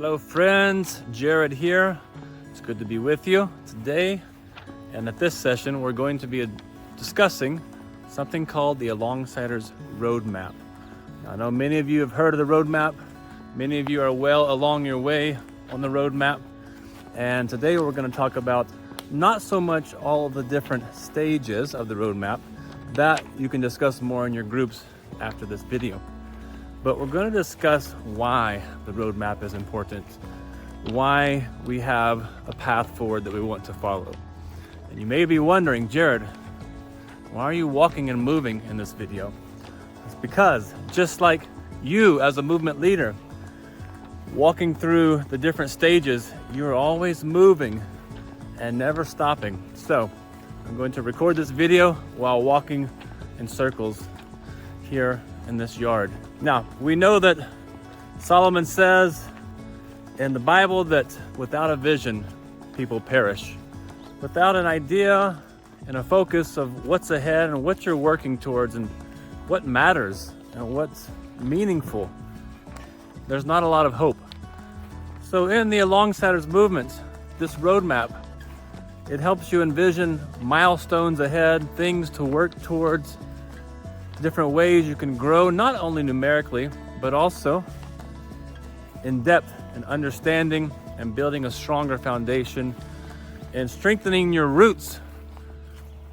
Hello friends, Jared here. It's good to be with you today. And at this session, we're going to be discussing something called the Alongsiders Roadmap. Now, I know many of you have heard of the roadmap. Many of you are well along your way on the roadmap. And today we're going to talk about not so much all of the different stages of the roadmap. That you can discuss more in your groups after this video. But we're going to discuss why the roadmap is important, why we have a path forward that we want to follow. And you may be wondering, Jared, why are you walking and moving in this video? It's because just like you as a movement leader, walking through the different stages, you're always moving and never stopping. So I'm going to record this video while walking in circles here in this yard. Now, we know that Solomon says in the Bible that without a vision, people perish. Without an idea and a focus of what's ahead and what you're working towards and what matters and what's meaningful, there's not a lot of hope. So in the Alongsiders movement, this roadmap, it helps you envision milestones ahead, things to work towards, different ways you can grow, not only numerically, but also in depth and understanding and building a stronger foundation and strengthening your roots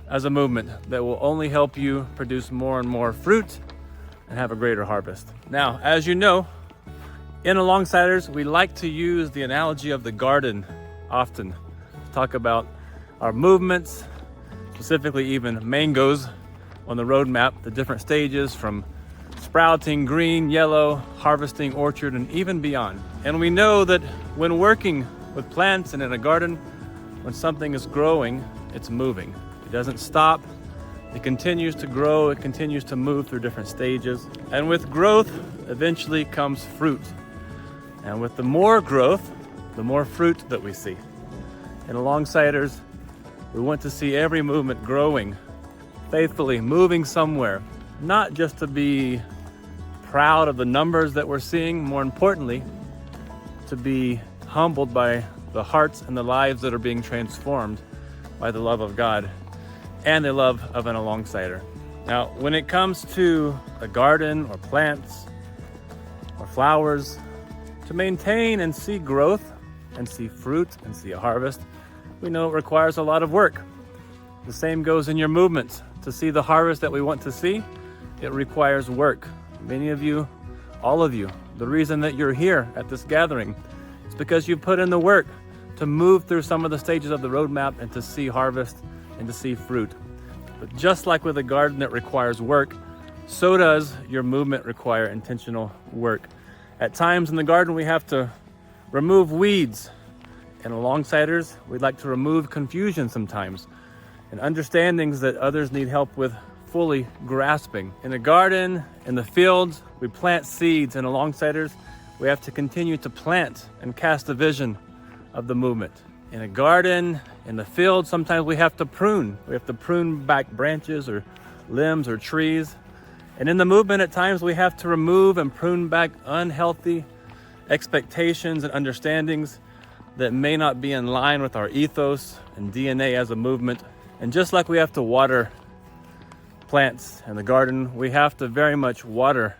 as a movement that will only help you produce more and more fruit and have a greater harvest. Now, as you know, in Alongsiders, we like to use the analogy of the garden often to talk about our movements, specifically even mangoes on the roadmap, the different stages from sprouting, green, yellow, harvesting, orchard, and even beyond. And we know that when working with plants and in a garden, when something is growing, it's moving. It doesn't stop. It continues to grow. It continues to move through different stages. And with growth, eventually comes fruit. And with the more growth, the more fruit that we see. In Alongsiders, we want to see every movement growing, faithfully moving somewhere, not just to be proud of the numbers that we're seeing, more importantly, to be humbled by the hearts and the lives that are being transformed by the love of God and the love of an Alongsider. Now, when it comes to a garden or plants or flowers, to maintain and see growth and see fruit and see a harvest, we know it requires a lot of work. The same goes in your movements. To see the harvest that we want to see, it requires work. Many of you, all of you, the reason that you're here at this gathering is because you've put in the work to move through some of the stages of the roadmap and to see harvest and to see fruit. But just like with a garden that requires work, so does your movement require intentional work. At times in the garden, we have to remove weeds. And Alongsiders, we'd like to remove confusion sometimes and understandings that others need help with fully grasping. In the garden, in the fields, we plant seeds, and Alongsiders, we have to continue to plant and cast a vision of the movement. In a garden, in the field, sometimes we have to prune. We have to prune back branches or limbs or trees. And in the movement, at times, we have to remove and prune back unhealthy expectations and understandings that may not be in line with our ethos and DNA as a movement. And just like we have to water plants in the garden, we have to very much water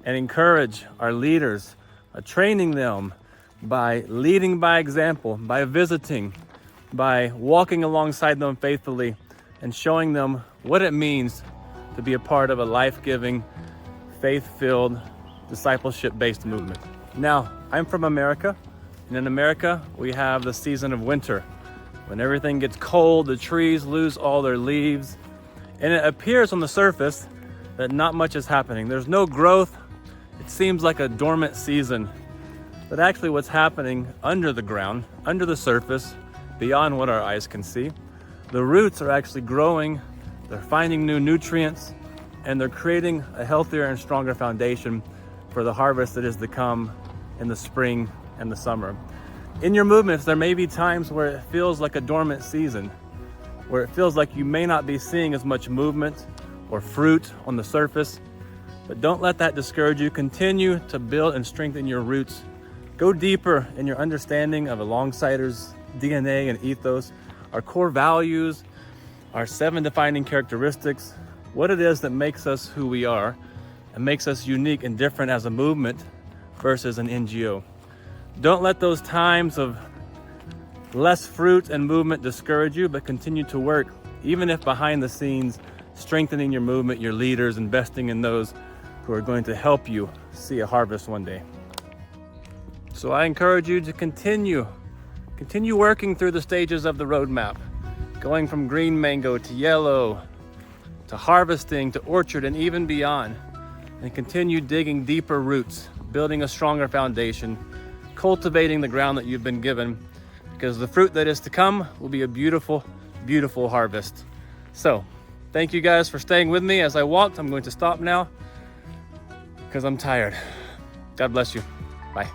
and encourage our leaders, training them by leading by example, by visiting, by walking alongside them faithfully and showing them what it means to be a part of a life-giving, faith-filled, discipleship-based movement. Now, I'm from America, and in America, we have the season of winter. When everything gets cold, the trees lose all their leaves, and it appears on the surface that not much is happening. There's no growth. It seems like a dormant season. But actually what's happening under the ground, under the surface, beyond what our eyes can see, the roots are actually growing, they're finding new nutrients, and they're creating a healthier and stronger foundation for the harvest that is to come in the spring and the summer. In your movements, there may be times where it feels like a dormant season, where it feels like you may not be seeing as much movement or fruit on the surface, but don't let that discourage you. Continue to build and strengthen your roots Go deeper in your understanding of a Longsighter's DNA and ethos, our core values, our 7 defining characteristics, what it is that makes us who we are and makes us unique and different as a movement versus an NGO. Don't let those times of less fruit and movement discourage you, but continue to work, even if behind the scenes, strengthening your movement, your leaders, investing in those who are going to help you see a harvest one day. So I encourage you to continue working through the stages of the roadmap, going from green mango to yellow, to harvesting, to orchard, and even beyond. And continue digging deeper roots, building a stronger foundation, cultivating the ground that you've been given, because the fruit that is to come will be a beautiful, beautiful harvest. So, thank you guys for staying with me as I walked. I'm going to stop now because I'm tired. God bless you. Bye.